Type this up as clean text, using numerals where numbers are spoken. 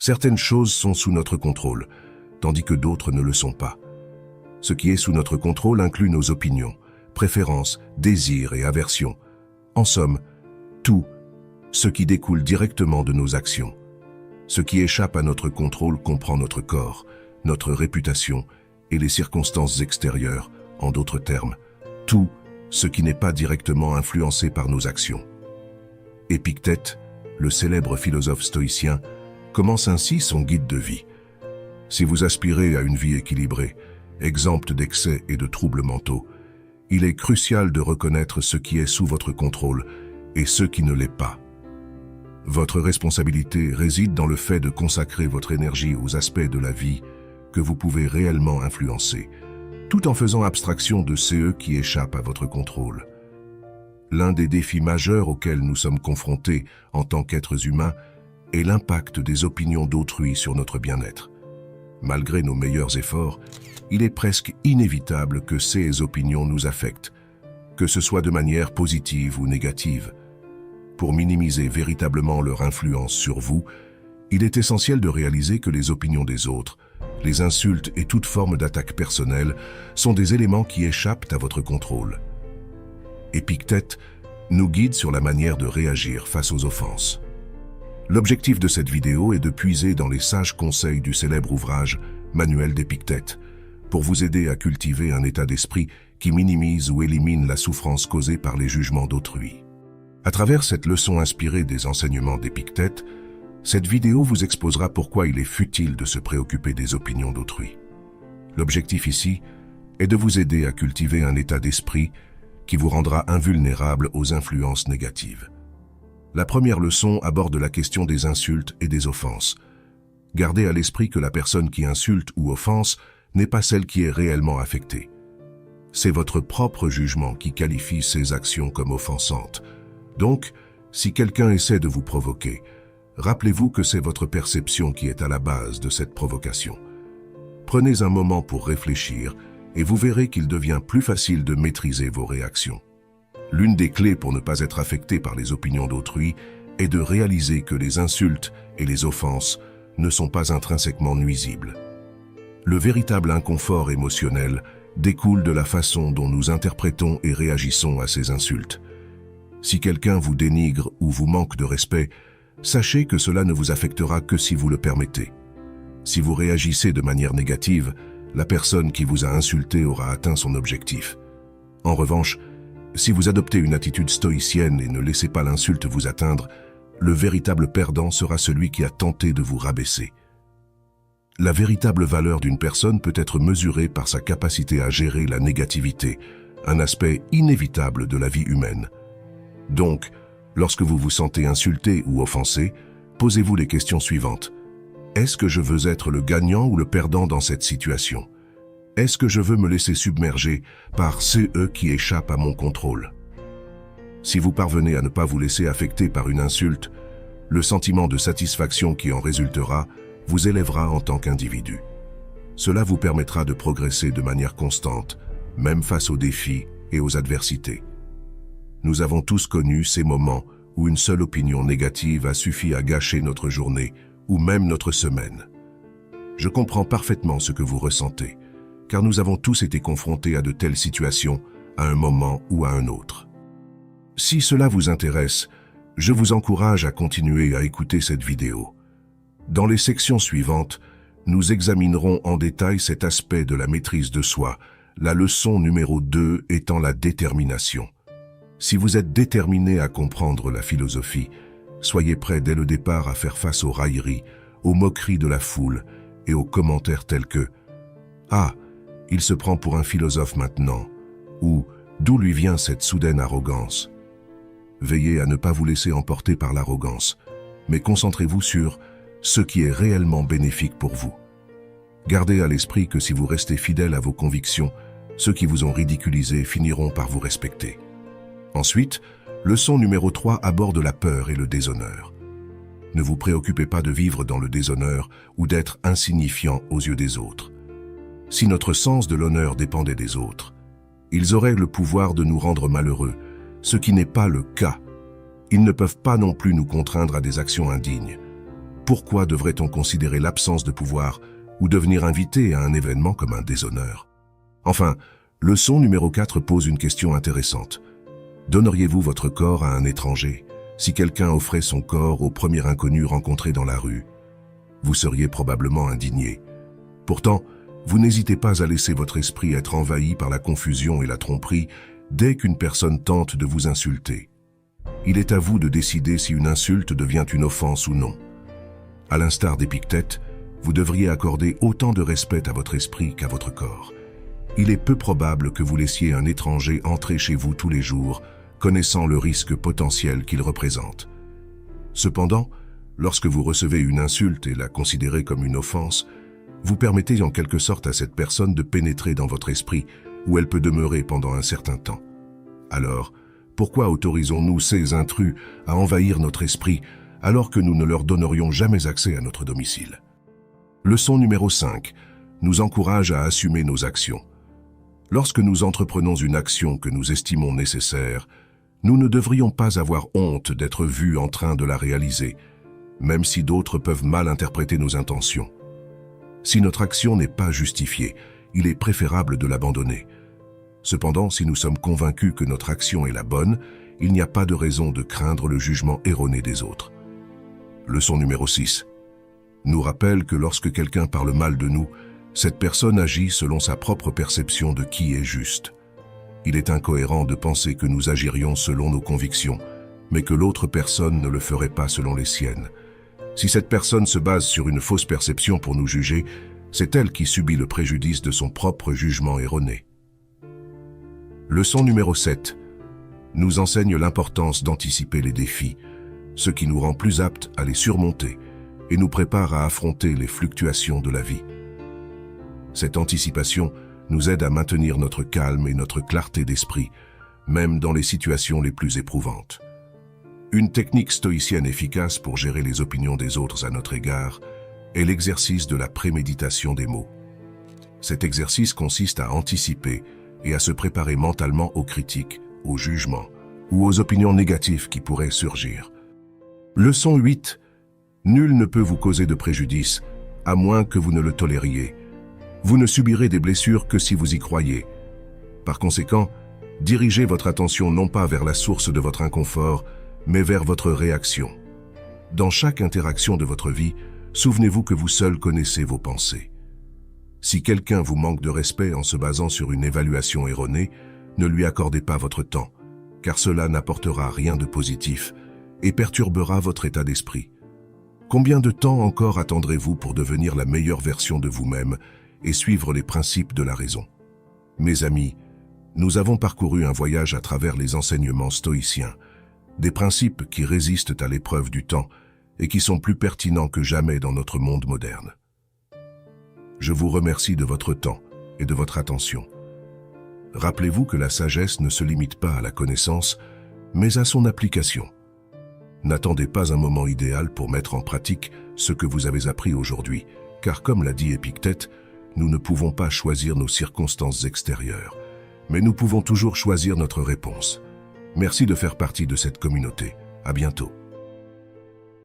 Certaines choses sont sous notre contrôle, tandis que d'autres ne le sont pas. Ce qui est sous notre contrôle inclut nos opinions, préférences, désirs et aversions. En somme, tout ce qui découle directement de nos actions. Ce qui échappe à notre contrôle comprend notre corps, notre réputation et les circonstances extérieures, en d'autres termes, tout ce qui n'est pas directement influencé par nos actions. Épictète, le célèbre philosophe stoïcien, commence ainsi son guide de vie. Si vous aspirez à une vie équilibrée, exempte d'excès et de troubles mentaux, il est crucial de reconnaître ce qui est sous votre contrôle et ce qui ne l'est pas. Votre responsabilité réside dans le fait de consacrer votre énergie aux aspects de la vie que vous pouvez réellement influencer, tout en faisant abstraction de ceux qui échappent à votre contrôle. L'un des défis majeurs auxquels nous sommes confrontés en tant qu'êtres humains est l'impact des opinions d'autrui sur notre bien-être. Malgré nos meilleurs efforts, il est presque inévitable que ces opinions nous affectent, que ce soit de manière positive ou négative. Pour minimiser véritablement leur influence sur vous, il est essentiel de réaliser que les opinions des autres, les insultes et toute forme d'attaque personnelle sont des éléments qui échappent à votre contrôle. Épictète nous guide sur la manière de réagir face aux offenses. L'objectif de cette vidéo est de puiser dans les sages conseils du célèbre ouvrage Manuel d'Épictète pour vous aider à cultiver un état d'esprit qui minimise ou élimine la souffrance causée par les jugements d'autrui. À travers cette leçon inspirée des enseignements d'Épictète, cette vidéo vous exposera pourquoi il est futile de se préoccuper des opinions d'autrui. L'objectif ici est de vous aider à cultiver un état d'esprit qui vous rendra invulnérable aux influences négatives. La première leçon aborde la question des insultes et des offenses. Gardez à l'esprit que la personne qui insulte ou offense n'est pas celle qui est réellement affectée. C'est votre propre jugement qui qualifie ces actions comme offensantes. Donc, si quelqu'un essaie de vous provoquer, rappelez-vous que c'est votre perception qui est à la base de cette provocation. Prenez un moment pour réfléchir et vous verrez qu'il devient plus facile de maîtriser vos réactions. L'une des clés pour ne pas être affecté par les opinions d'autrui est de réaliser que les insultes et les offenses ne sont pas intrinsèquement nuisibles. Le véritable inconfort émotionnel découle de la façon dont nous interprétons et réagissons à ces insultes. Si quelqu'un vous dénigre ou vous manque de respect, sachez que cela ne vous affectera que si vous le permettez. Si vous réagissez de manière négative, la personne qui vous a insulté aura atteint son objectif. En revanche, si vous adoptez une attitude stoïcienne et ne laissez pas l'insulte vous atteindre, le véritable perdant sera celui qui a tenté de vous rabaisser. La véritable valeur d'une personne peut être mesurée par sa capacité à gérer la négativité, un aspect inévitable de la vie humaine. Donc, lorsque vous vous sentez insulté ou offensé, posez-vous les questions suivantes. Est-ce que je veux être le gagnant ou le perdant dans cette situation ? Est-ce que je veux me laisser submerger par ceux qui échappent à mon contrôle? Si vous parvenez à ne pas vous laisser affecter par une insulte, le sentiment de satisfaction qui en résultera vous élèvera en tant qu'individu. Cela vous permettra de progresser de manière constante, même face aux défis et aux adversités. Nous avons tous connu ces moments où une seule opinion négative a suffi à gâcher notre journée ou même notre semaine. Je comprends parfaitement ce que vous ressentez, car nous avons tous été confrontés à de telles situations à un moment ou à un autre. Si cela vous intéresse, je vous encourage à continuer à écouter cette vidéo. Dans les sections suivantes, nous examinerons en détail cet aspect de la maîtrise de soi, la leçon numéro 2 étant la détermination. Si vous êtes déterminé à comprendre la philosophie, soyez prêt dès le départ à faire face aux railleries, aux moqueries de la foule et aux commentaires tels que « Ah, il se prend pour un philosophe maintenant » ou « D'où lui vient cette soudaine arrogance ?» Veillez à ne pas vous laisser emporter par l'arrogance, mais concentrez-vous sur ce qui est réellement bénéfique pour vous. Gardez à l'esprit que si vous restez fidèle à vos convictions, ceux qui vous ont ridiculisé finiront par vous respecter. Ensuite, leçon numéro 3 aborde la peur et le déshonneur. Ne vous préoccupez pas de vivre dans le déshonneur ou d'être insignifiant aux yeux des autres. Si notre sens de l'honneur dépendait des autres, ils auraient le pouvoir de nous rendre malheureux, ce qui n'est pas le cas. Ils ne peuvent pas non plus nous contraindre à des actions indignes. Pourquoi devrait-on considérer l'absence de pouvoir ou devenir invité à un événement comme un déshonneur? Enfin, leçon numéro 4 pose une question intéressante. Donneriez-vous votre corps à un étranger? Si quelqu'un offrait son corps au premier inconnu rencontré dans la rue, vous seriez probablement indigné. Pourtant, vous n'hésitez pas à laisser votre esprit être envahi par la confusion et la tromperie dès qu'une personne tente de vous insulter. Il est à vous de décider si une insulte devient une offense ou non. À l'instar d'Épictète, vous devriez accorder autant de respect à votre esprit qu'à votre corps. Il est peu probable que vous laissiez un étranger entrer chez vous tous les jours, connaissant le risque potentiel qu'il représente. Cependant, lorsque vous recevez une insulte et la considérez comme une offense, vous permettez en quelque sorte à cette personne de pénétrer dans votre esprit, où elle peut demeurer pendant un certain temps. Alors, pourquoi autorisons-nous ces intrus à envahir notre esprit alors que nous ne leur donnerions jamais accès à notre domicile? Leçon numéro 5 nous encourage à assumer nos actions. Lorsque nous entreprenons une action que nous estimons nécessaire, nous ne devrions pas avoir honte d'être vus en train de la réaliser, même si d'autres peuvent mal interpréter nos intentions. Si notre action n'est pas justifiée, il est préférable de l'abandonner. Cependant, si nous sommes convaincus que notre action est la bonne, il n'y a pas de raison de craindre le jugement erroné des autres. Leçon numéro 6 nous rappelle que lorsque quelqu'un parle mal de nous, cette personne agit selon sa propre perception de qui est juste. Il est incohérent de penser que nous agirions selon nos convictions, mais que l'autre personne ne le ferait pas selon les siennes. Si cette personne se base sur une fausse perception pour nous juger, c'est elle qui subit le préjudice de son propre jugement erroné. Leçon numéro 7 nous enseigne l'importance d'anticiper les défis, ce qui nous rend plus aptes à les surmonter et nous prépare à affronter les fluctuations de la vie. Cette anticipation nous aide à maintenir notre calme et notre clarté d'esprit, même dans les situations les plus éprouvantes. Une technique stoïcienne efficace pour gérer les opinions des autres à notre égard est l'exercice de la préméditation des mots. Cet exercice consiste à anticiper et à se préparer mentalement aux critiques, aux jugements ou aux opinions négatives qui pourraient surgir. Leçon 8. Nul ne peut vous causer de préjudice, à moins que vous ne le tolériez. Vous ne subirez des blessures que si vous y croyez. Par conséquent, dirigez votre attention non pas vers la source de votre inconfort, mais vers votre réaction. Dans chaque interaction de votre vie, souvenez-vous que vous seul connaissez vos pensées. Si quelqu'un vous manque de respect en se basant sur une évaluation erronée, ne lui accordez pas votre temps, car cela n'apportera rien de positif et perturbera votre état d'esprit. Combien de temps encore attendrez-vous pour devenir la meilleure version de vous-même et suivre les principes de la raison? Mes amis, nous avons parcouru un voyage à travers les enseignements stoïciens, des principes qui résistent à l'épreuve du temps et qui sont plus pertinents que jamais dans notre monde moderne. Je vous remercie de votre temps et de votre attention. Rappelez-vous que la sagesse ne se limite pas à la connaissance, mais à son application. N'attendez pas un moment idéal pour mettre en pratique ce que vous avez appris aujourd'hui, car comme l'a dit Épictète, nous ne pouvons pas choisir nos circonstances extérieures, mais nous pouvons toujours choisir notre réponse. Merci de faire partie de cette communauté. À bientôt.